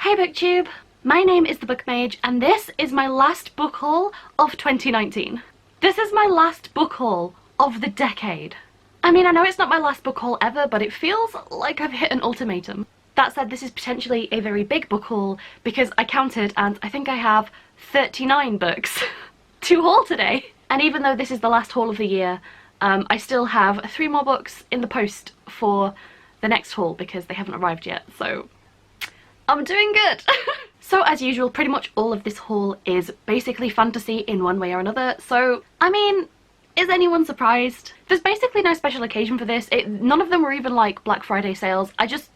Hey booktube, my name is the Book Mage and this is my last book haul of 2019. This is my last book haul of the decade. I mean, I know it's not my last book haul ever, but it feels like I've hit an ultimatum. That said, this is potentially a very big book haul because I counted and I think I have 39 books to haul today. And even though this is the last haul of the year, I still have 3 more books in the post for the next haul because they haven't arrived yet, so I'm doing good. So as usual, pretty much all of this haul is basically fantasy in one way or another, so I mean, is anyone surprised? There's basically no special occasion for this. None of them were even like Black Friday sales. I just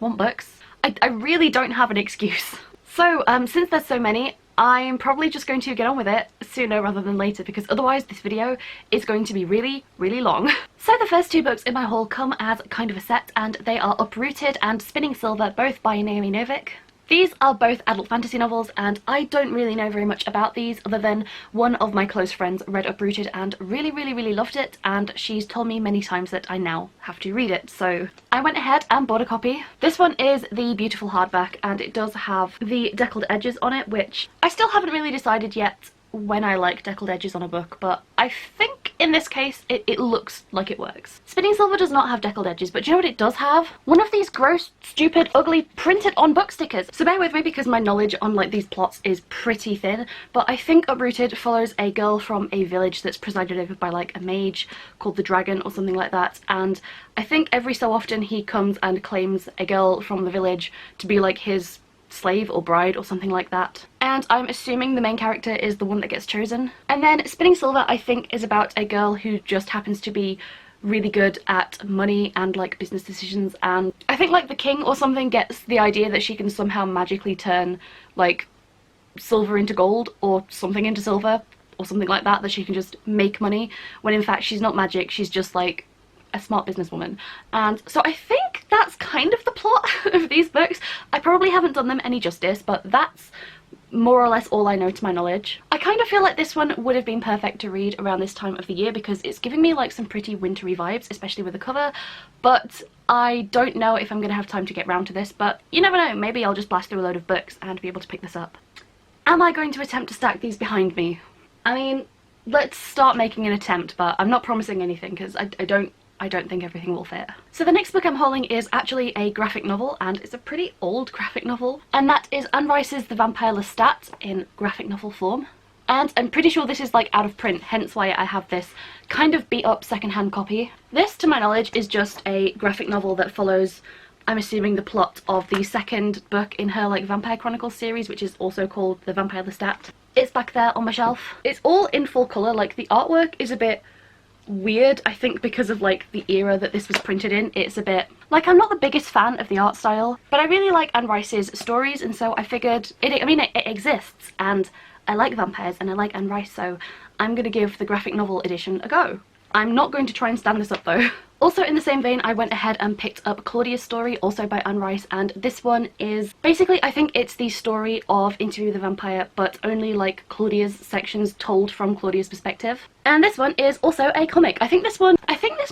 want books. I really don't have an excuse. So since there's so many, I'm probably just going to get on with it sooner rather than later because otherwise this video is going to be really, really long. So the first 2 books in my haul come as kind of a set and they are Uprooted and Spinning Silver, both by Naomi Novik. These are both adult fantasy novels and I don't really know very much about these other than one of my close friends read Uprooted and really loved it, and she's told me many times that I now have to read it, so I went ahead and bought a copy. This one is the beautiful hardback and it does have the deckled edges on it, which I still haven't really decided yet when I like deckled edges on a book, but I think in this case it looks like it works. Spinning Silver does not have deckled edges, but do you know what it does have? One of these gross, stupid, ugly printed on book stickers. So bear with me because my knowledge on like these plots is pretty thin, but I think Uprooted follows a girl from a village that's presided over by like a mage called the Dragon or something like that, and I think every so often he comes and claims a girl from the village to be like his slave or bride or something like that, and I'm assuming the main character is the one that gets chosen. And then Spinning Silver I think is about a girl who just happens to be really good at money and like business decisions, and I think like the king or something gets the idea that she can somehow magically turn like silver into gold or something into silver or something like that, that she can just make money, when in fact she's not magic, she's just like a smart businesswoman. And so I think that's kind of the plot of these books. I probably haven't done them any justice, but that's more or less all I know to my knowledge. I kind of feel like this one would have been perfect to read around this time of the year because it's giving me like some pretty wintry vibes, especially with the cover, but I don't know if I'm gonna have time to get round to this, but you never know, maybe I'll just blast through a load of books and be able to pick this up. Am I going to attempt to stack these behind me? I mean, let's start making an attempt, but I'm not promising anything because I don't think everything will fit. So the next book I'm hauling is actually a graphic novel, and it's a pretty old graphic novel, and that is Anne Rice's The Vampire Lestat in graphic novel form. And I'm pretty sure this is like out of print, hence why I have this kind of beat up secondhand copy. This, to my knowledge, is just a graphic novel that follows, I'm assuming, the plot of the second book in her like Vampire Chronicles series, which is also called The Vampire Lestat. It's back there on my shelf. It's all in full colour, like the artwork is a bit weird, I think because of like the era that this was printed in. It's a bit like, I'm not the biggest fan of the art style, but I really like Anne Rice's stories, and so I figured it exists and I like vampires and I like Anne Rice, so I'm gonna give the graphic novel edition a go. I'm not going to try and stand this up though. Also in the same vein, I went ahead and picked up Claudia's Story, also by Anne Rice, and this one is basically, I think it's the story of Interview with the Vampire, but only like Claudia's sections told from Claudia's perspective. And this one is also a comic. I think this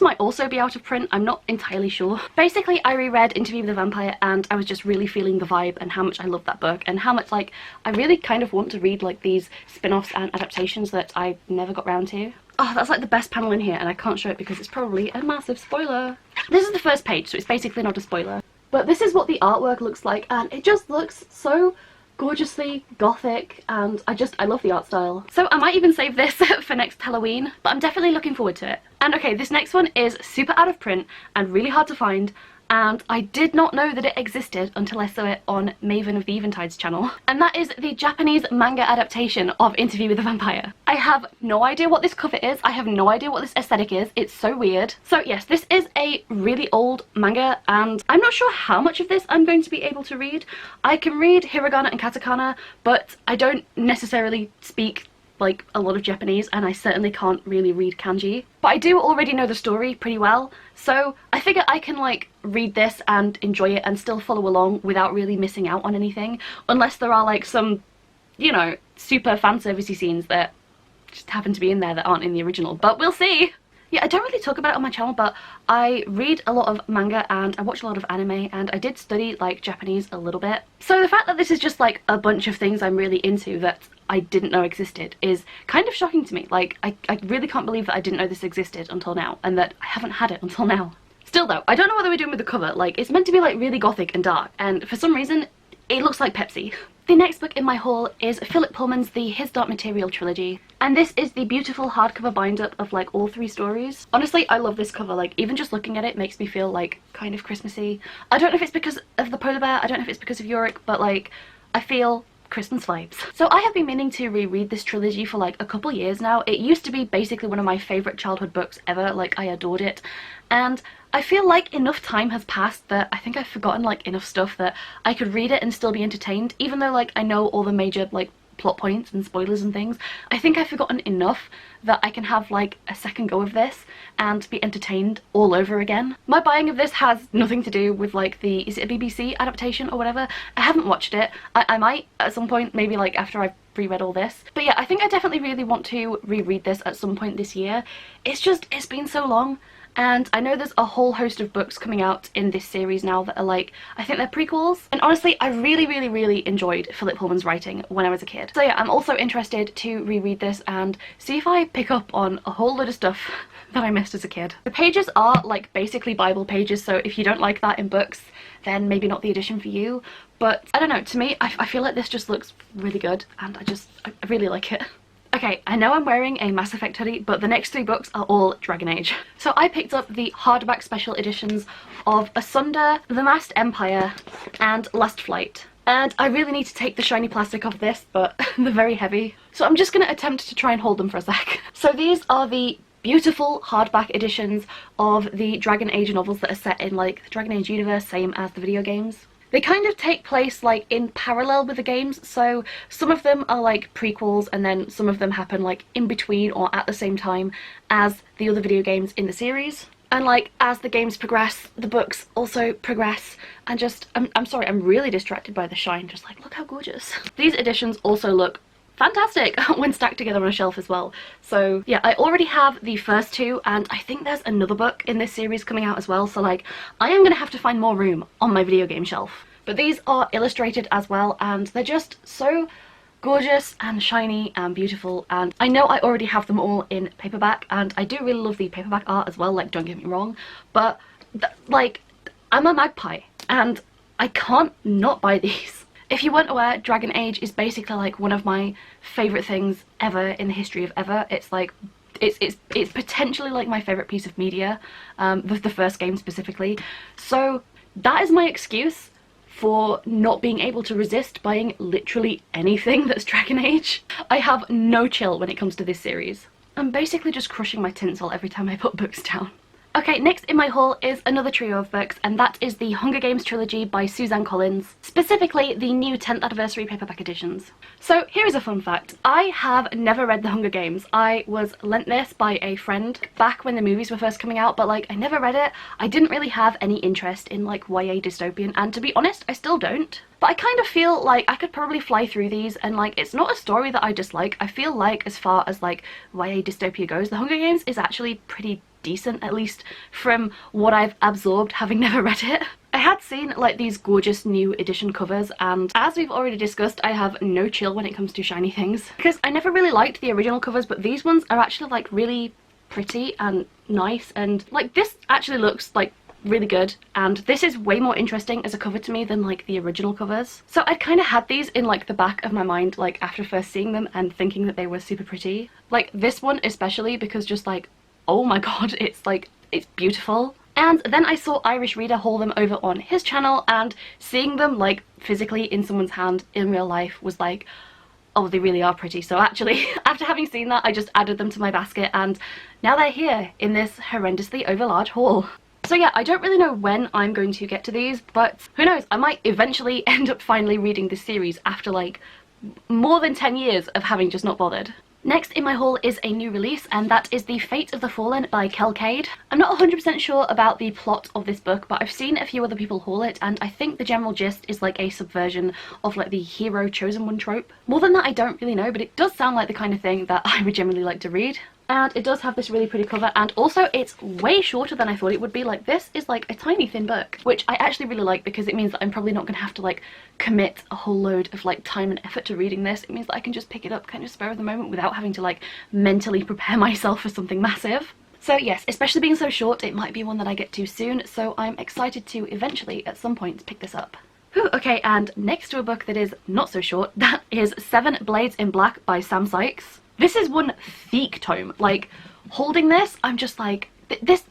might also be out of print, I'm not entirely sure. Basically, I reread Interview with the Vampire and I was just really feeling the vibe and how much I love that book and how much like I really kind of want to read like these spin-offs and adaptations that I never got round to. Oh, that's like the best panel in here and I can't show it because it's probably a massive spoiler. This is the first page, so it's basically not a spoiler. But this is what the artwork looks like and it just looks so gorgeously gothic, and I love the art style. So I might even save this for next Halloween, but I'm definitely looking forward to it. And okay, this next one is super out of print and really hard to find, and I did not know that it existed until I saw it on Maven of the Eventide's channel. And that is the Japanese manga adaptation of Interview with the Vampire. I have no idea what this cover is, I have no idea what this aesthetic is, it's so weird. So yes, this is a really old manga and I'm not sure how much of this I'm going to be able to read. I can read hiragana and katakana, but I don't necessarily speak like a lot of Japanese, and I certainly can't really read kanji. But I do already know the story pretty well, so I figure I can like read this and enjoy it and still follow along without really missing out on anything, unless there are like some, you know, super fan servicey scenes that just happen to be in there that aren't in the original, but we'll see. Yeah, I don't really talk about it on my channel, but I read a lot of manga and I watch a lot of anime, and I did study like Japanese a little bit. So the fact that this is just like a bunch of things I'm really into that I didn't know existed is kind of shocking to me. Like, I really can't believe that I didn't know this existed until now, and that I haven't had it until now. Still though, I don't know what they were doing with the cover. Like, it's meant to be like really gothic and dark, and for some reason it looks like Pepsi. The next book in my haul is Philip Pullman's The His Dark Material trilogy, and this is the beautiful hardcover bind-up of like all 3 stories. Honestly, I love this cover. Like, even just looking at it makes me feel like kind of Christmassy. I don't know if it's because of the polar bear, I don't know if it's because of Yorick, but like, I feel Christmas vibes. So I have been meaning to reread this trilogy for like a couple years now. It used to be basically one of my favourite childhood books ever. Like, I adored it, and I feel like enough time has passed that I think I've forgotten like enough stuff that I could read it and still be entertained, even though like I know all the major like plot points and spoilers and things. I think I've forgotten enough that I can have like a second go of this and be entertained all over again. My buying of this has nothing to do with like the, is it a BBC adaptation or whatever? I haven't watched it. I might at some point, maybe like after I've reread all this. But yeah, I think I definitely really want to reread this at some point this year. It's been so long. And I know there's a whole host of books coming out in this series now that are like, I think they're prequels. And honestly, I really enjoyed Philip Pullman's writing when I was a kid. So yeah, I'm also interested to reread this and see if I pick up on a whole load of stuff that I missed as a kid. The pages are like basically Bible pages, so if you don't like that in books, then maybe not the edition for you. But I don't know, to me, I feel like this just looks really good, and I really like it. Okay, I know I'm wearing a Mass Effect hoodie, but the next 3 books are all Dragon Age. So I picked up the hardback special editions of Asunder, The Masked Empire, and Last Flight. And I really need to take the shiny plastic off this, but they're very heavy. So I'm just going to attempt to try and hold them for a sec. So these are the beautiful hardback editions of the Dragon Age novels that are set in like the Dragon Age universe, same as the video games. They kind of take place like in parallel with the games, so some of them are like prequels and then some of them happen like in between or at the same time as the other video games in the series. And like as the games progress, the books also progress, and just I'm sorry, I'm really distracted by the shine. Just like, look how gorgeous. These editions also look fantastic when stacked together on a shelf as well. So yeah, I already have the first 2, and I think there's another book in this series coming out as well, so like I am gonna have to find more room on my video game shelf. But these are illustrated as well, and they're just so gorgeous and shiny and beautiful, and I know I already have them all in paperback, and I do really love the paperback art as well, like don't get me wrong, but like I'm a magpie and I can't not buy these. If you weren't aware, Dragon Age is basically like one of my favourite things ever in the history of ever. It's like, it's potentially like my favourite piece of media, the first game specifically. So that is my excuse for not being able to resist buying literally anything that's Dragon Age. I have no chill when it comes to this series. I'm basically just crushing my tinsel every time I put books down. Okay, next in my haul is another trio of books, and that is the Hunger Games trilogy by Suzanne Collins, specifically the new 10th anniversary paperback editions. So here is a fun fact. I have never read the Hunger Games. I was lent this by a friend back when the movies were first coming out, but like I never read it. I didn't really have any interest in like YA dystopian, and to be honest, I still don't. But I kind of feel like I could probably fly through these, and like it's not a story that I dislike. I feel like as far as like YA dystopia goes, the Hunger Games is actually pretty decent, at least from what I've absorbed having never read it. I had seen like these gorgeous new edition covers, and as we've already discussed, I have no chill when it comes to shiny things because I never really liked the original covers, but these ones are actually like really pretty and nice, and like this actually looks like really good, and this is way more interesting as a cover to me than like the original covers. So I kind of had these in like the back of my mind like after first seeing them and thinking that they were super pretty. Like this one especially, because just like, oh my god, it's like, it's beautiful. And then I saw Irish Reader haul them over on his channel, and seeing them like physically in someone's hand in real life was like, oh, they really are pretty. So actually, after having seen that, I just added them to my basket, and now they're here in this horrendously over large haul. So yeah, I don't really know when I'm going to get to these, but who knows, I might eventually end up finally reading this series after like more than 10 years of having just not bothered. Next in my haul is a new release, and that is The Fate of the Fallen by Kel Cade. I'm not 100% sure about the plot of this book, but I've seen a few other people haul it, and I think the general gist is like a subversion of like the hero chosen one trope. More than that, I don't really know, but it does sound like the kind of thing that I would generally like to read. And it does have this really pretty cover, and also it's way shorter than I thought it would be. Like, this is like a tiny thin book, which I actually really like because it means that I'm probably not going to have to like commit a whole load of like time and effort to reading this. It means that I can just pick it up kind of spur of the moment without having to like mentally prepare myself for something massive. So yes, especially being so short, it might be one that I get to soon, so I'm excited to eventually at some point pick this up. Whew, okay, and next to a book that is not so short, that is Seven Blades in Black by Sam Sykes. This is one thick tome. Like, holding this, I'm just like, this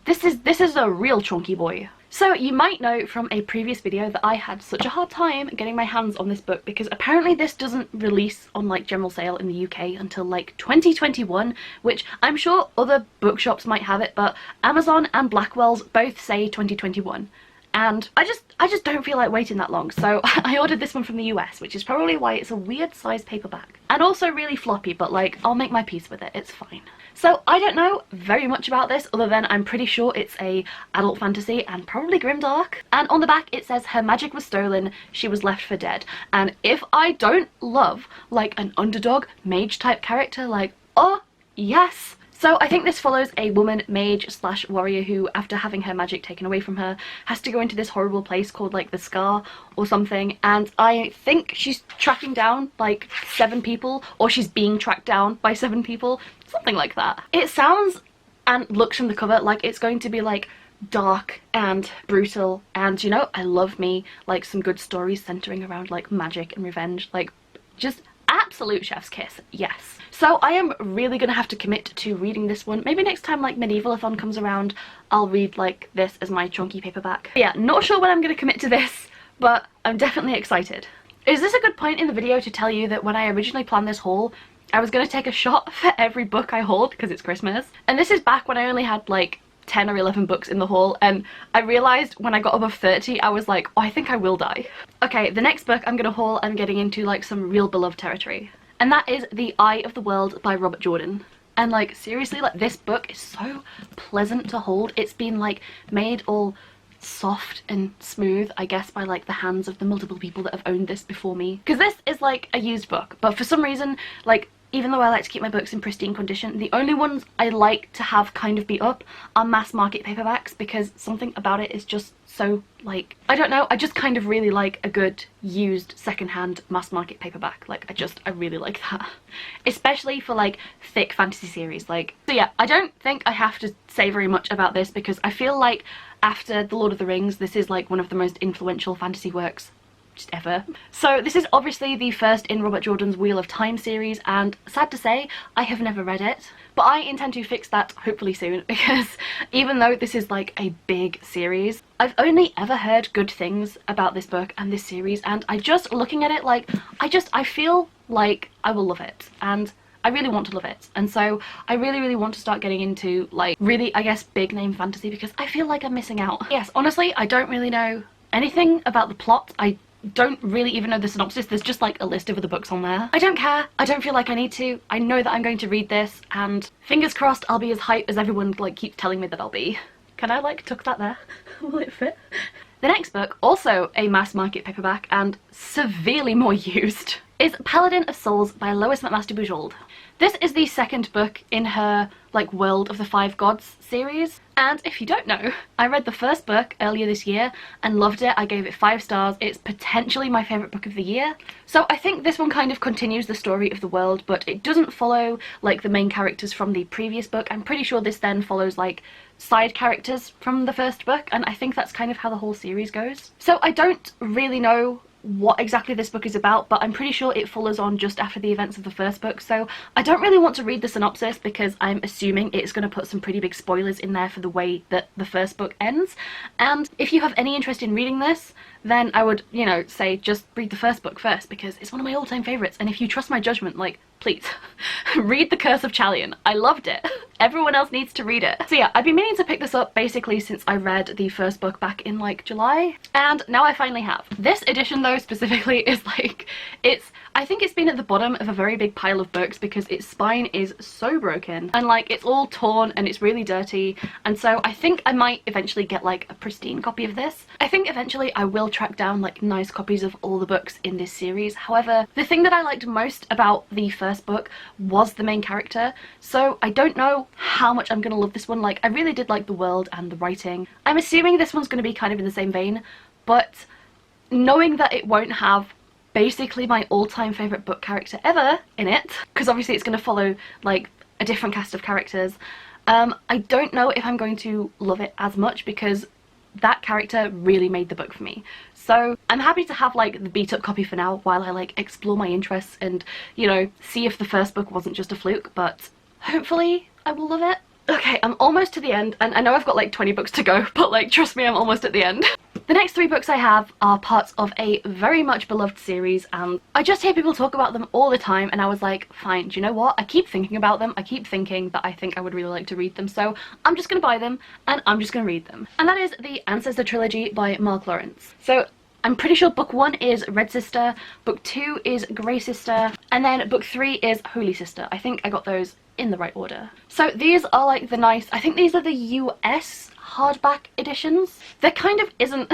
is a real chunky boy. So you might know from a previous video that I had such a hard time getting my hands on this book because apparently this doesn't release on like general sale in the UK until like 2021, which I'm sure other bookshops might have it, but Amazon and Blackwell's both say 2021. And I just don't feel like waiting that long, so I ordered this one from the US, which is probably why it's a weird size paperback. And also really floppy, but like, I'll make my peace with it, it's fine. So I don't know very much about this, other than I'm pretty sure it's a adult fantasy and probably grimdark. And on the back it says, her magic was stolen, she was left for dead. And if I don't love like an underdog mage type character, like, oh yes! So I think this follows a woman mage slash warrior who, after having her magic taken away from her, has to go into this horrible place called like the Scar or something, and I think she's tracking down like 7 people, or she's being tracked down by 7 people, something like that. It sounds and looks from the cover like it's going to be like dark and brutal, and you know, I love me like some good stories centering around like magic and revenge, like just absolute chef's kiss, yes. So I am really gonna have to commit to reading this one. Maybe next time like Medievalathon comes around, I'll read like this as my chunky paperback. But yeah, not sure when I'm gonna commit to this, but I'm definitely excited. Is this a good point in the video to tell you that when I originally planned this haul, I was gonna take a shot for every book I hauled because it's Christmas? And this is back when I only had like 10 or 11 books in the haul, and I realised when I got above 30 I was like, oh, I think I will die. Okay, the next book I'm gonna haul, I'm getting into like some real beloved territory, and that is The Eye of the World by Robert Jordan. And like, seriously, like, this book is so pleasant to hold. It's been like made all soft and smooth, I guess, by like the hands of the multiple people that have owned this before me, because this is like a used book, but for some reason, like, even though I like to keep my books in pristine condition, the only ones I like to have kind of be up are mass market paperbacks, because something about it is just so, like, I don't know, I just kind of really like a good used secondhand mass market paperback. Like, I really like that. Especially for like thick fantasy series, like. So yeah, I don't think I have to say very much about this because I feel like after The Lord of the Rings, this is like one of the most influential fantasy works just ever. So this is obviously the first in Robert Jordan's Wheel of Time series, and sad to say, I have never read it. But I intend to fix that hopefully soon, because even though this is like a big series, I've only ever heard good things about this book and this series, and I just, looking at it, like, I feel like I will love it, and I really want to love it. And so I really want to start getting into like really, I guess, big name fantasy, because I feel like I'm missing out. Yes, honestly, I don't really know anything about the plot. I don't really even know the synopsis. There's just like a list of the books on there. I don't care. I don't feel like I need to. I know that I'm going to read this, and fingers crossed I'll be as hype as everyone like keeps telling me that I'll be. Can I like tuck that there? Will it fit? The next book, also a mass market paperback and severely more used, is Paladin of Souls by Lois McMaster Bujold. This is the second book in her like World of the Five Gods series, and if you don't know, I read the first book earlier this year and loved it. I gave it 5 stars. It's potentially my favourite book of the year. So I think this one kind of continues the story of the world, but it doesn't follow like the main characters from the previous book. I'm pretty sure this then follows like side characters from the first book, and I think that's kind of how the whole series goes. So I don't really know what exactly this book is about, but I'm pretty sure it follows on just after the events of the first book, so I don't really want to read the synopsis because I'm assuming it's going to put some pretty big spoilers in there for the way that the first book ends. And if you have any interest in reading this, then I would, you know, say just read the first book first, because it's one of my all-time favourites, and if you trust my judgment, like, please, read The Curse of Chalion. I loved it. Everyone else needs to read it. So yeah, I've been meaning to pick this up basically since I read the first book back in like July, and now I finally have. This edition though specifically is like, I think it's been at the bottom of a very big pile of books because its spine is so broken and like it's all torn and it's really dirty, and so I think I might eventually get like a pristine copy of this. I think eventually I will track down like nice copies of all the books in this series. However, the thing that I liked most about the first book was the main character, so I don't know how much I'm gonna love this one. Like, I really did like the world and the writing. I'm assuming this one's gonna be kind of in the same vein, but knowing that it won't have basically my all-time favourite book character ever in it, because obviously it's going to follow like a different cast of characters, I don't know if I'm going to love it as much because that character really made the book for me. So I'm happy to have like the beat up copy for now while I like explore my interests and, you know, see if the first book wasn't just a fluke, but hopefully I will love it. Okay, I'm almost to the end, and I know I've got like 20 books to go, but like trust me, I'm almost at the end. The next 3 books I have are parts of a very much beloved series, and I just hear people talk about them all the time, and I was like, fine, do you know what? I keep thinking about them, I keep thinking that I think I would really like to read them, so I'm just gonna buy them, and I'm just gonna read them. And that is the Ancestor Trilogy by Mark Lawrence. So I'm pretty sure book 1 is Red Sister, book 2 is Grey Sister, and then book 3 is Holy Sister. I think I got those in the right order. So these are like the nice, I think these are the US hardback editions. There kind of isn't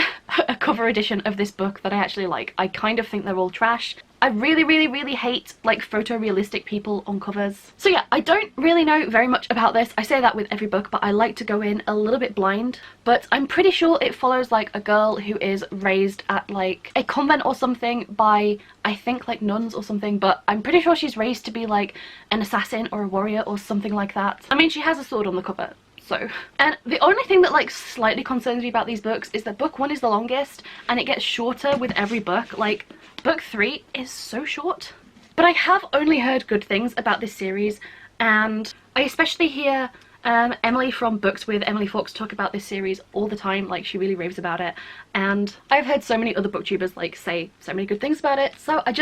a cover edition of this book that I actually like. I kind of think they're all trash. I really hate like photorealistic people on covers. So yeah, I don't really know very much about this. I say that with every book, but I like to go in a little bit blind. But I'm pretty sure it follows like a girl who is raised at like a convent or something by, I think, like nuns or something, but I'm pretty sure she's raised to be like an assassin or a warrior or something like that. I mean, she has a sword on the cover. So, and the only thing that like slightly concerns me about these books is that book 1 is the longest and it gets shorter with every book. Like, book 3 is so short. But I have only heard good things about this series, and I especially hear Emily from Books with Emily Fox talk about this series all the time. Like, she really raves about it, and I've heard so many other booktubers like say so many good things about it, so I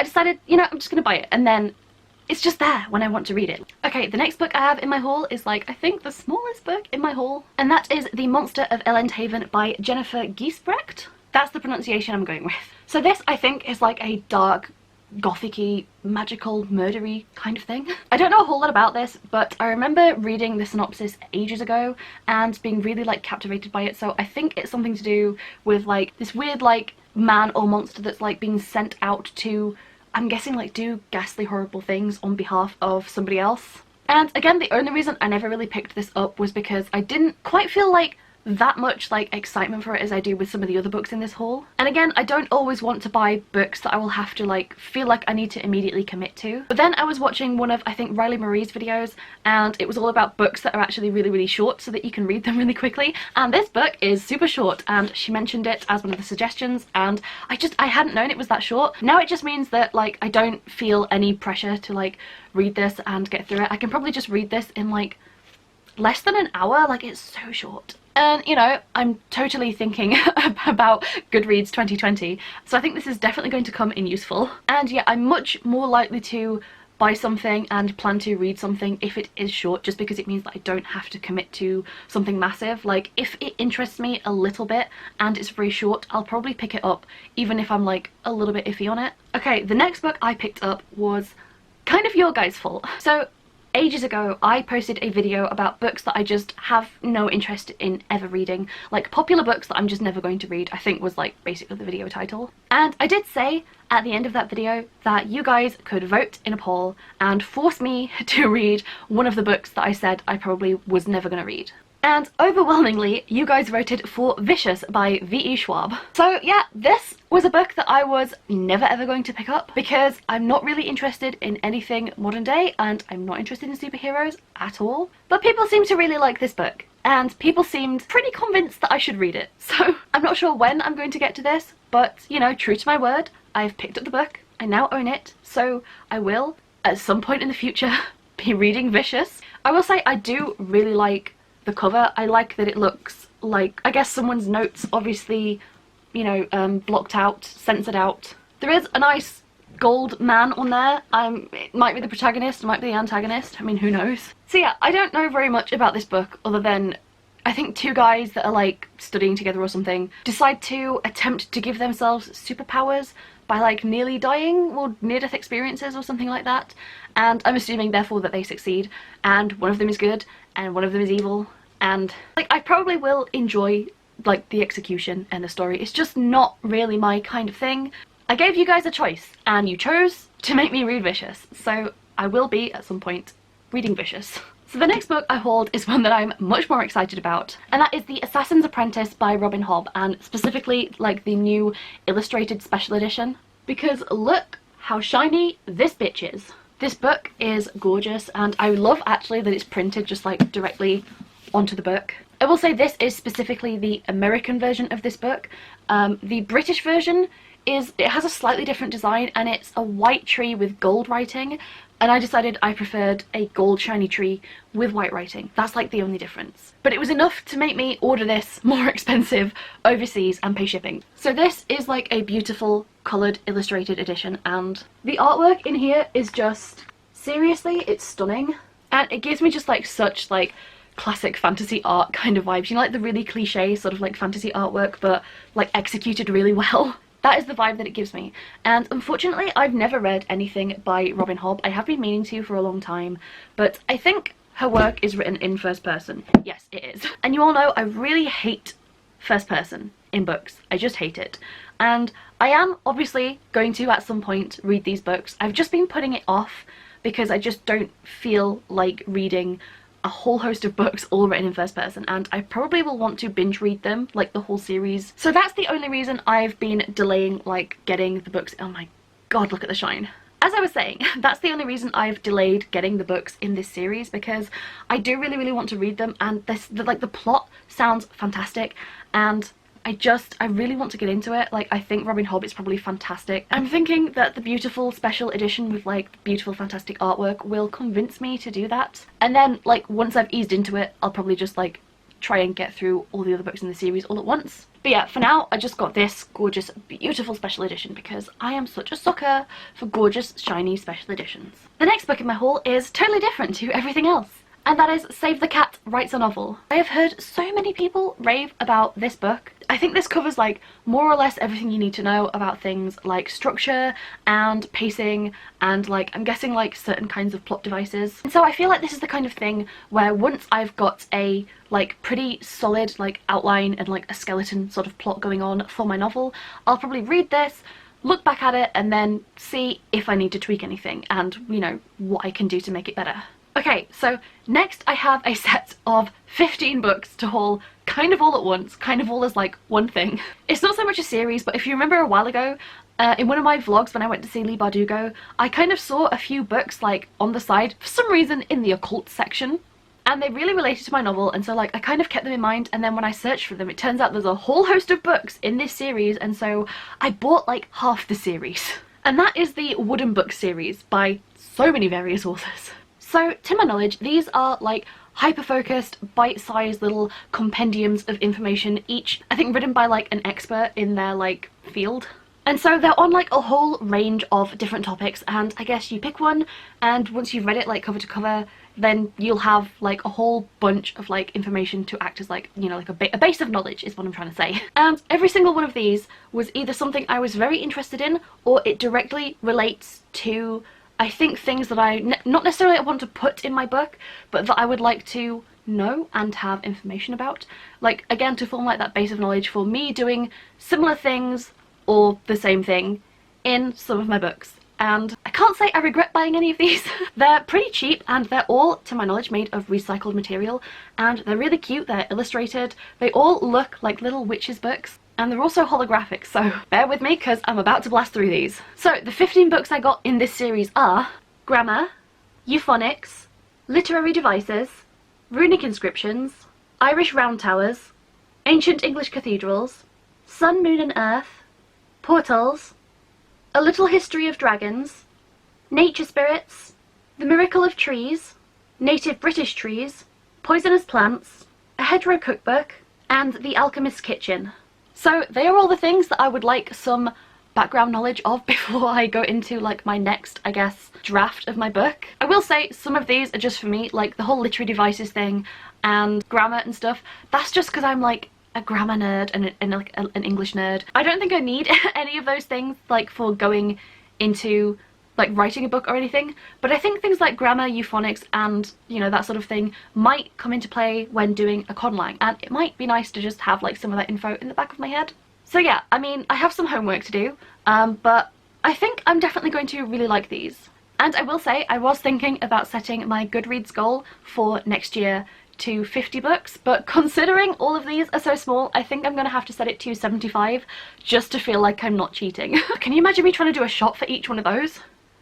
decided, you know, I'm just gonna buy it, and then it's just there when I want to read it. Okay, the next book I have in my haul is like, I think the smallest book in my haul, and that is The Monster of Elendhaven by Jennifer Giesbrecht. That's the pronunciation I'm going with. So this, I think, is like a dark, gothic-y, magical, murdery kind of thing. I don't know a whole lot about this, but I remember reading the synopsis ages ago and being really like captivated by it, so I think it's something to do with like this weird like man or monster that's like being sent out to, I'm guessing, like do ghastly horrible things on behalf of somebody else. And again, the only reason I never really picked this up was because I didn't quite feel like that much like excitement for it as I do with some of the other books in this haul. And again, I don't always want to buy books that I will have to like feel like I need to immediately commit to. But then I was watching one of, I think, Riley Marie's videos, and it was all about books that are actually really short so that you can read them really quickly, and this book is super short, and she mentioned it as one of the suggestions, and I hadn't known it was that short. Now it just means that like I don't feel any pressure to like read this and get through it. I can probably just read this in like less than an hour. Like, it's so short. And, you know, I'm totally thinking about Goodreads 2020, so I think this is definitely going to come in useful. And yeah, I'm much more likely to buy something and plan to read something if it is short, just because it means that I don't have to commit to something massive. Like, if it interests me a little bit and it's very short, I'll probably pick it up, even if I'm like a little bit iffy on it. Okay, the next book I picked up was kind of your guys' fault. So ages ago, I posted a video about books that I just have no interest in ever reading, like popular books that I'm just never going to read, I think was like basically the video title. And I did say at the end of that video that you guys could vote in a poll and force me to read one of the books that I said I probably was never going to read. And overwhelmingly, you guys voted for Vicious by V.E. Schwab. So yeah, this was a book that I was never ever going to pick up because I'm not really interested in anything modern day, and I'm not interested in superheroes at all. But people seem to really like this book, and people seemed pretty convinced that I should read it. So I'm not sure when I'm going to get to this, but you know, true to my word, I've picked up the book, I now own it, so I will, at some point in the future, be reading Vicious. I will say I do really like the cover. I like that it looks like, I guess, someone's notes, obviously, you know, blocked out, censored out. There is a nice gold man on there. It might be the protagonist, it might be the antagonist, I mean, who knows. So yeah, I don't know very much about this book other than I think 2 guys that are like studying together or something decide to attempt to give themselves superpowers by like nearly dying or near-death experiences or something like that, and I'm assuming therefore that they succeed, and one of them is good and one of them is evil, and like I probably will enjoy like the execution and the story. It's just not really my kind of thing. I gave you guys a choice and you chose to make me read Vicious, so I will be at some point reading Vicious. So the next book I hauled is one that I'm much more excited about, and that is The Assassin's Apprentice by Robin Hobb, and specifically like the new illustrated special edition, because look how shiny this bitch is. This book is gorgeous, and I love actually that it's printed just like directly onto the book. I will say this is specifically the American version of this book. The British version it has a slightly different design, and it's a white tree with gold writing, and I decided I preferred a gold shiny tree with white writing. That's like the only difference. But it was enough to make me order this more expensive overseas and pay shipping. So this is like a beautiful coloured illustrated edition, and the artwork in here is just, seriously, it's stunning. And it gives me just like such like classic fantasy art kind of vibes. You know, like the really cliche sort of like fantasy artwork, but like executed really well. That is the vibe that it gives me. And unfortunately, I've never read anything by Robin Hobb. I have been meaning to for a long time, but I think her work is written in first person. Yes, it is. And you all know I really hate first person in books. I just hate it. And I am obviously going to at some point read these books. I've just been putting it off because I just don't feel like reading a whole host of books all written in first person, and I probably will want to binge read them, like the whole series. So that's the only reason I've been delaying like getting the books. Oh my god, look at the shine. As I was saying, that's the only reason I've delayed getting the books in this series, because I do really want to read them, and the plot sounds fantastic, and I really want to get into it. Like, I think Robin Hobb is probably fantastic. I'm thinking that the beautiful special edition with like beautiful fantastic artwork will convince me to do that. And then like once I've eased into it, I'll probably just like try and get through all the other books in the series all at once. But yeah, for now I just got this gorgeous beautiful special edition because I am such a sucker for gorgeous shiny special editions. The next book in my haul is totally different to everything else, and that is Save the Cat Writes a Novel. I have heard so many people rave about this book. I think this covers like more or less everything you need to know about things like structure and pacing and like I'm guessing like certain kinds of plot devices. And so I feel like this is the kind of thing where once I've got a like pretty solid like outline and like a skeleton sort of plot going on for my novel, I'll probably read this, look back at it, and then see if I need to tweak anything and, you know, what I can do to make it better. Okay, so next I have a set of 15 books to haul kind of all at once, kind of all as like one thing. It's not so much a series, but if you remember a while ago, in one of my vlogs when I went to see Leigh Bardugo, I kind of saw a few books like on the side for some reason in the occult section, and they really related to my novel, and so like I kind of kept them in mind, and then when I searched for them it turns out there's a whole host of books in this series, and so I bought like half the series. And that is the Wooden Book series by so many various authors. So, to my knowledge, these are like hyper-focused, bite-sized little compendiums of information, each, I think, written by like an expert in their like field. And so they're on like a whole range of different topics, and I guess you pick one, and once you've read it like cover to cover, then you'll have like a whole bunch of like information to act as like, you know, like a base of knowledge is what I'm trying to say. And every single one of these was either something I was very interested in, or it directly relates to, I think, things that not necessarily I want to put in my book, but that I would like to know and have information about. Like, again, to form like that base of knowledge for me doing similar things or the same thing in some of my books. And I can't say I regret buying any of these. They're pretty cheap, and they're all, to my knowledge, made of recycled material, and they're really cute, they're illustrated, they all look like little witches books. And they're also holographic, so bear with me because I'm about to blast through these. So the 15 books I got in this series are Grammar, Euphonics, Literary Devices, Runic Inscriptions, Irish Round Towers, Ancient English Cathedrals, Sun, Moon and Earth, Portals, A Little History of Dragons, Nature Spirits, The Miracle of Trees, Native British Trees, Poisonous Plants, A Hedgerow Cookbook, and The Alchemist's Kitchen. So they are all the things that I would like some background knowledge of before I go into like my next, I guess, draft of my book. I will say some of these are just for me, like the whole literary devices thing and grammar and stuff. That's just because I'm like a grammar nerd and like an English nerd. I don't think I need any of those things like for going into like writing a book or anything, but I think things like grammar, euphonics, and you know, that sort of thing might come into play when doing a conlang, and it might be nice to just have like some of that info in the back of my head. So yeah, I mean, I have some homework to do, but I think I'm definitely going to really like these. And I will say, I was thinking about setting my Goodreads goal for next year to 50 books, but considering all of these are so small, I think I'm gonna have to set it to 75 just to feel like I'm not cheating. Can you imagine me trying to do a shot for each one of those?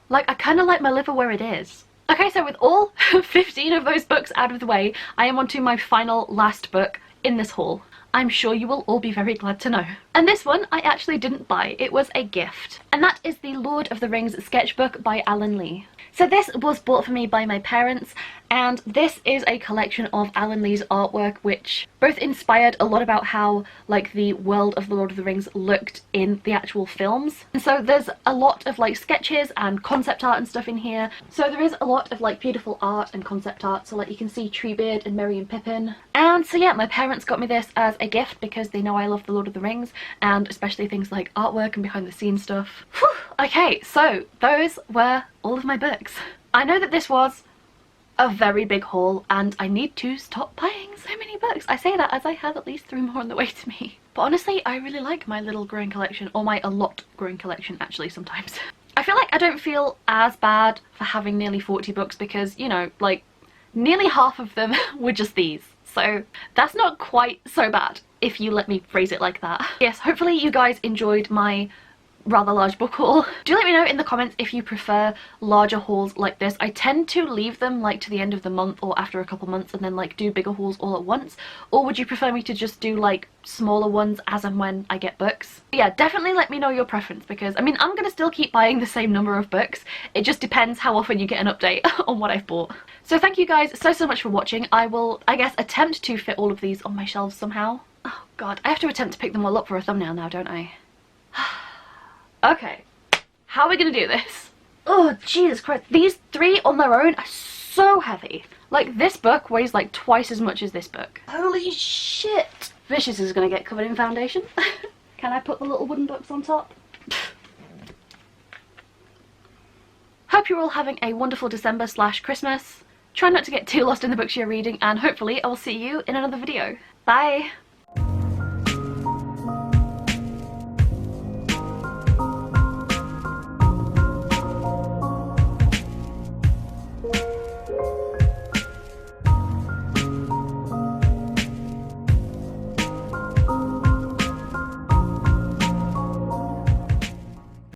Like, I kind of like my liver where it is. Okay, so with all 15 of those books out of the way, I am on to my final last book in this haul. I'm sure you will all be very glad to know. And this one I actually didn't buy, it was a gift. And that is the Lord of the Rings sketchbook by Alan Lee. So this was bought for me by my parents, and this is a collection of Alan Lee's artwork which both inspired a lot about how like the world of the Lord of the Rings looked in the actual films. And so there's a lot of like sketches and concept art and stuff in here. So there is a lot of like beautiful art and concept art, so like you can see Treebeard and Merry and Pippin. And so yeah, my parents got me this as a gift because they know I love the Lord of the Rings, and especially things like artwork and behind the scenes stuff. Whew. Okay, so those were all of my books. I know that this was a very big haul and I need to stop buying so many books. I say that as I have at least 3 more on the way to me. But honestly, I really like my little growing collection, or my a lot growing collection actually sometimes. I feel like I don't feel as bad for having nearly 40 books because, you know, like nearly half of them were just these. So that's not quite so bad if you let me phrase it like that. Yes, hopefully you guys enjoyed my rather large book haul. Do let me know in the comments if you prefer larger hauls like this. I tend to leave them like to the end of the month or after a couple months and then like do bigger hauls all at once, or would you prefer me to just do like smaller ones as and when I get books? But yeah, definitely let me know your preference, because I mean, I'm gonna still keep buying the same number of books, it just depends how often you get an update on what I've bought. So thank you guys so much for watching. I will, I guess, attempt to fit all of these on my shelves somehow. Oh god, I have to attempt to pick them all up for a thumbnail now, don't I? Okay, how are we gonna do this? Oh, Jesus Christ. These 3 on their own are so heavy. Like, this book weighs like twice as much as this book. Holy shit. Vicious is gonna get covered in foundation. Can I put the little wooden books on top? Hope you're all having a wonderful December/Christmas. Try not to get too lost in the books you're reading, and hopefully I will see you in another video. Bye!